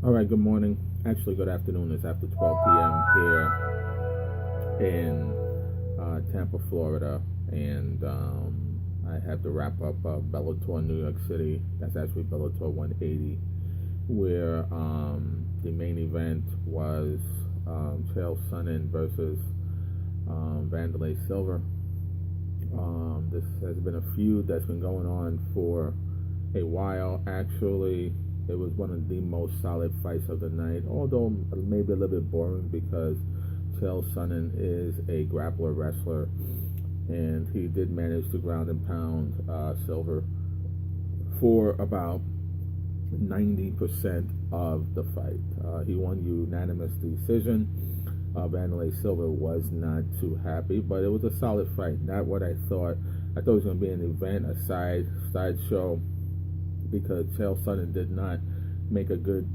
All right, good morning. Actually, good afternoon. It's after 12 p.m. here in Tampa, Florida, and I have to wrap up Bellator New York City. That's actually Bellator 180, where the main event was Chael Sonnen versus Vanderlei Silva. This has been a feud that's been going on for a while. Actually, it was one of the most solid fights of the night, although maybe a little bit boring because Chael Sonnen is a grappler wrestler, and he did manage to ground and pound Silva for about 90% of the fight. He won unanimous decision. Vanderlei Silva was not too happy, but it was a solid fight. Not what I thought. I thought it was going to be an event, a side show, because Chael Sonnen did not make a good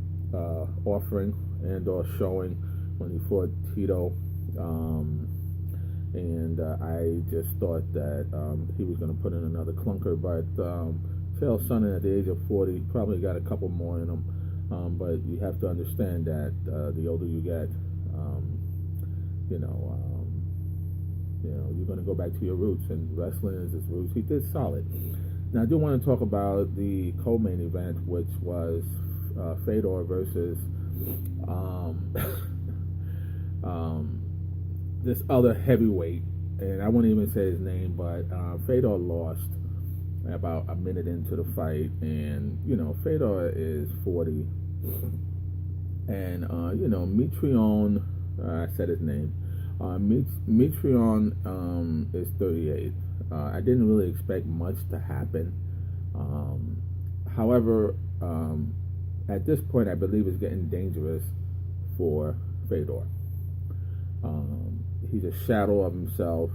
offering and or showing when he fought Tito, and I just thought that he was going to put in another clunker, but Chael Sonnen at the age of 40 probably got a couple more in him, but you have to understand that the older you get, you're going to go back to your roots, and wrestling is his roots. He did solid. Now, I do want to talk about the co-main event, which was Fedor versus this other heavyweight, and I won't even say his name, but Fedor lost about a minute into the fight, and Fedor is 40, and Mitrione, I said his name. Mitrione is 38. I didn't really expect much to happen. However, at this point, I believe it's getting dangerous for Fedor. He's a shadow of himself.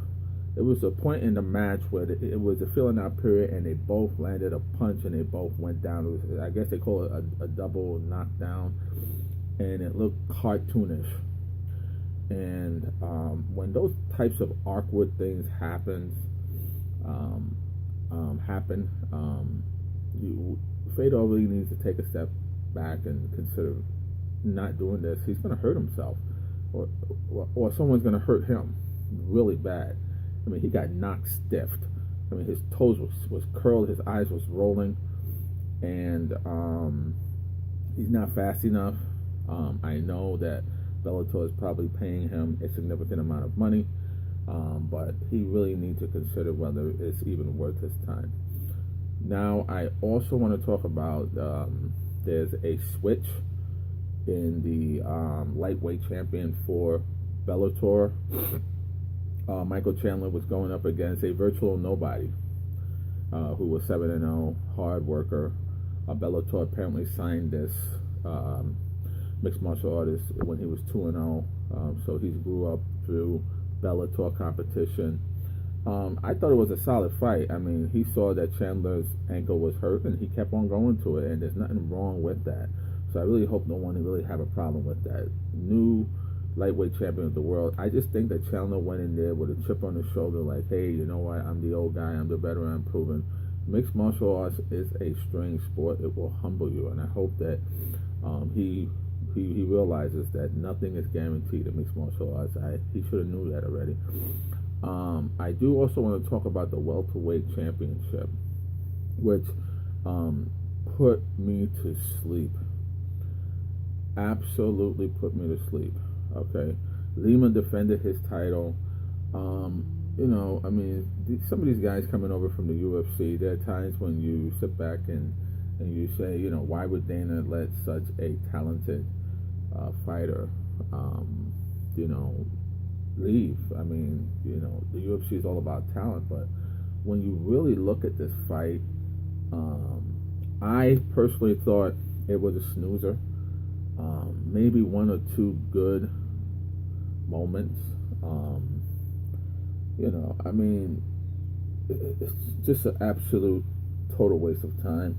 It was a point in the match where it was a filling out period, and they both landed a punch, and they both went down. It was, I guess they call it a double knockdown, and it looked cartoonish. And when those types of awkward things happen, Fedor really needs to take a step back and consider not doing this. He's going to hurt himself, or someone's going to hurt him really bad. I mean, he got knocked stiff. I mean, his toes was curled, his eyes was rolling, and he's not fast enough. I know that Bellator is probably paying him a significant amount of money, but he really needs to consider whether it's even worth his time. Now, I also want to talk about there's a switch in the lightweight champion for Bellator. Michael Chandler was going up against a virtual nobody who was 7-0, hard worker. Bellator apparently signed this mixed martial artist when he was 2-0, so he grew up through Bellator competition. I thought it was a solid fight. I mean, he saw that Chandler's ankle was hurt, and he kept on going to it, and there's nothing wrong with that. So I really hope no one really have a problem with that. New lightweight champion of the world. I just think that Chandler went in there with a chip on his shoulder, like, hey, you know what? I'm the old guy. I'm the veteran. I'm proven. Mixed martial arts is a strange sport. It will humble you, and I hope that he realizes that nothing is guaranteed in mixed martial arts. He should have knew that already. I do also want to talk about the welterweight championship, which put me to sleep. Absolutely put me to sleep. Okay, Lima defended his title. I mean, some of these guys coming over from the UFC, there are times when you sit back and you say, why would Dana let such a talented fighter, leave? I mean, the UFC is all about talent, but when you really look at this fight, I personally thought it was a snoozer. Maybe one or two good moments. I mean, it's just an absolute total waste of time.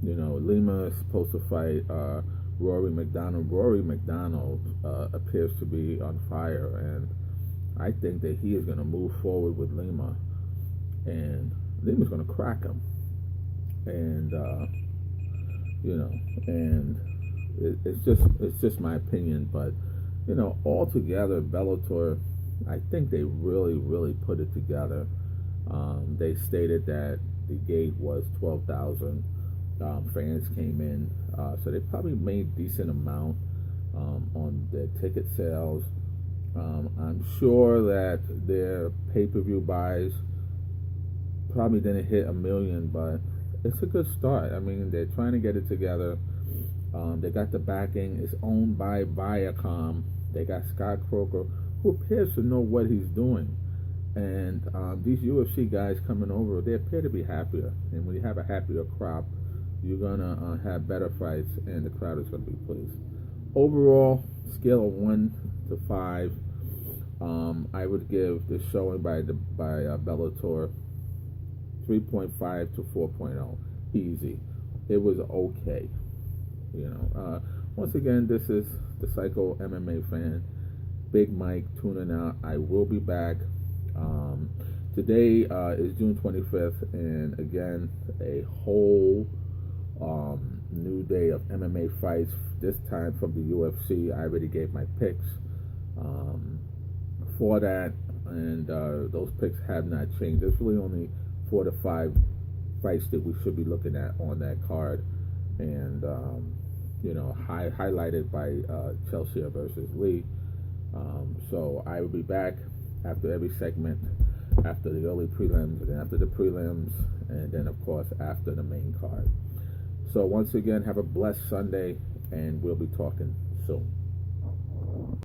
Lima is supposed to fight Rory McDonald. Rory McDonald appears to be on fire, and I think that he is going to move forward with Lima, and Lima's going to crack him. And and it's just my opinion, but altogether, Bellator, I think they really put it together. They stated that the gate was 12,000 fans came in, so they probably made decent amount on their ticket sales. I'm sure that their pay-per-view buys probably didn't hit 1 million, but it's a good start. I mean, they're trying to get it together. They got the backing. It's owned by Viacom. They got Scott Croker, who appears to know what he's doing. And these UFC guys coming over, they appear to be happier. And when you have a happier crowd, you're going to have better fights, and the crowd is going to be pleased. Overall, scale of 1 to 5, I would give the showing by Bellator 3.5 to 4.0. Easy. It was okay. Once again, this is the Psycho MMA fan, Big Mike, tuning out. I will be back. Today is June 25th, and again, a whole new day of MMA fights, this time from the UFC. I already gave my picks for that, and those picks have not changed. There's really only 4 to 5 fights that we should be looking at on that card, and highlighted by Chelsea versus Lee. So I will be back after every segment, after the early prelims, and after the prelims, and then of course after the main card. So once again, have a blessed Sunday, and we'll be talking soon.